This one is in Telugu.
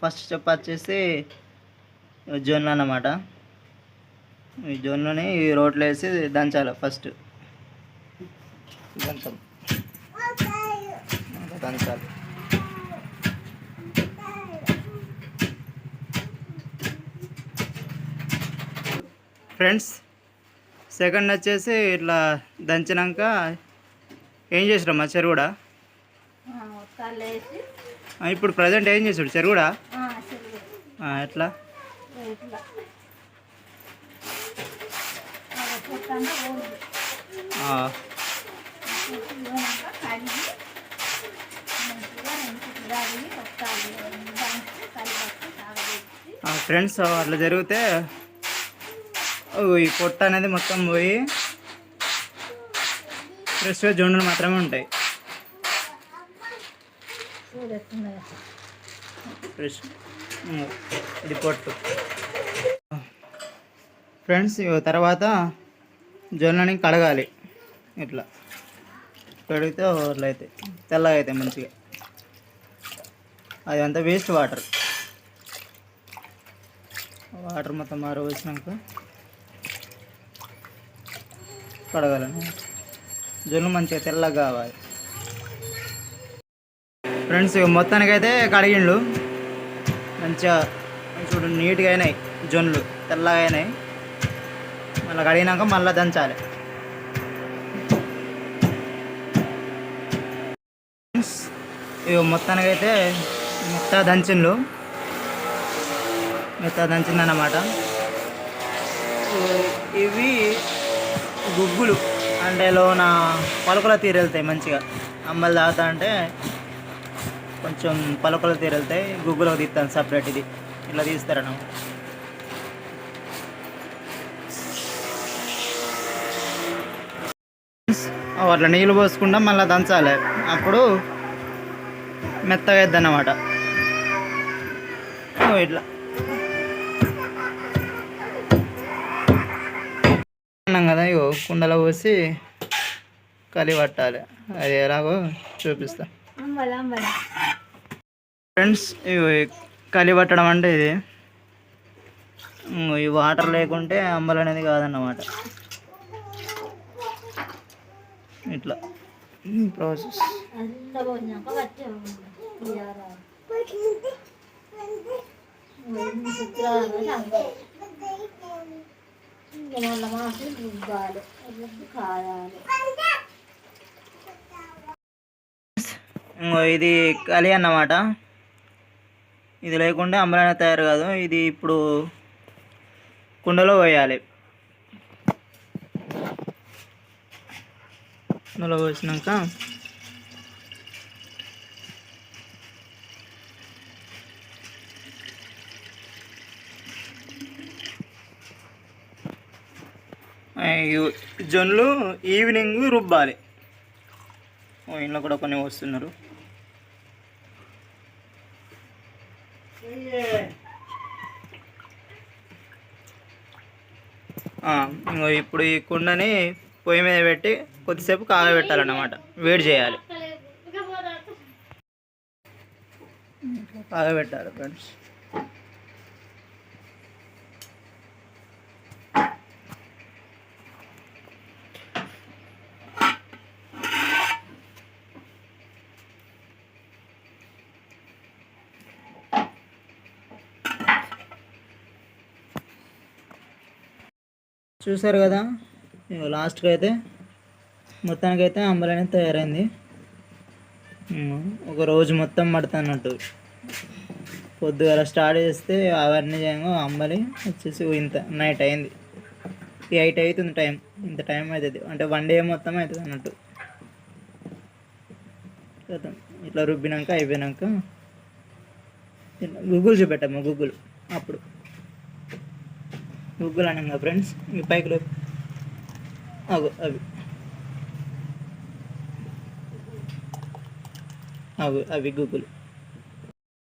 ఫస్ట్ స్టెప్ వచ్చేసి జొన్న అన్నమాట. ఈ జొన్నని రోట్లో వేసి దంచాలి. ఫస్ట్ దంచాలి. ఫ్రెండ్స్, సెకండ్ వచ్చేసి ఇట్లా దంచినాక ఏం చేసిరమ్మా? చెరుగుడా. ఇప్పుడు ప్రజెంట్ ఏం చేసాడు? చెరుగుడా. ఎట్లా? ఫ్రెండ్స్, అట్లా జరిగితే ఈ పొట్ట అనేది మొత్తం పోయి ఫ్రెష్గా జొన్నలు మాత్రమే ఉంటాయి. ఫ్రెష్ ఇది పొట్టు. ఫ్రెండ్స్, తర్వాత జొన్నని కడగాలి. ఇట్లా కడిగితే అట్లా అయితే తెల్లగా అవుతాయి మంచిగా. అది అంతా వేస్ట్ వాటర్ మొత్తం మారవేసినాక కడగాలని జొన్న మంచిగా తెల్లగా కావాలి. ఫ్రెండ్స్, మొత్తానికైతే కడిగిండు మంచిగా. చూడు, నీట్గా అయినాయి జొన్నలు, తెల్లగా అయినాయి. మళ్ళీ కడిగినాక మళ్ళీ దంచాలి. మొత్తానికైతే మెత్తగా దంచిందన్నమాట. ఇవి గుగ్గులు అంటే లోన పలుకుల తీరెళ్తాయి మంచిగా. అమ్మలు తాగుతా అంటే కొంచెం పలుకుల తీరెళ్తాయి, గుగ్గులకు తీస్తాను సపరేట్. ఇది ఇట్లా తీస్తారన్నమాట. అట్లా నీళ్ళు పోసుకుంటా మళ్ళీ దంచాలి. అప్పుడు మెత్తగా అవుతుంది అన్నమాట. ఇట్లా అన్నాం కదా, ఇగో కుండలో పోసి కలి పట్టాలి. అది ఎలాగో చూపిస్తా. ఫ్రెండ్స్, ఇవి కలి పట్టడం అంటే ఇది ఈ వాటర్ లేకుంటే అంబలు అనేది కాదన్నమాట. ఇట్లా ప్రాసెస్. ఇది కలి అన్నమాట. ఇది లేకుండా అంబలైనా తయారు కాదు. ఇది ఇప్పుడు కుండలో పోయాలి. కుండలో పోసినాక జొన్నలు ఈవినింగ్ రుబ్బాలి. ఇంట్లో కూడా కొన్ని వస్తున్నారు. ఇప్పుడు ఈ కుండని పొయ్యి మీద పెట్టి కొద్దిసేపు కాగబెట్టాలన్నమాట. వేడి చేయాలి, కాగబెట్టాలి ఫ్రెండ్స్. చూసారు కదా, లాస్ట్కి అయితే మొత్తానికైతే అంబలి అనేది తయారైంది. ఒక రోజు మొత్తం పడుతున్నట్టు. పొద్దుగాల స్టార్ట్ చేస్తే అవన్నీ చేయంగా అంబలి వచ్చేసి ఇంత నైట్ అయింది. 8 అవుతుంది టైం. ఇంత టైం అవుతుంది అంటే 1 డే మొత్తం అవుతుంది అన్నట్టు. ఇట్లా రుబ్బినాక అయిపోయినాక గుగ్గులు చూపెట్టమ్మా. గుగ్గులు అప్పుడు గుగ్గులు అన్నాం ఫ్రెండ్స్. ఈ పైకి అవి గుగ్గులు.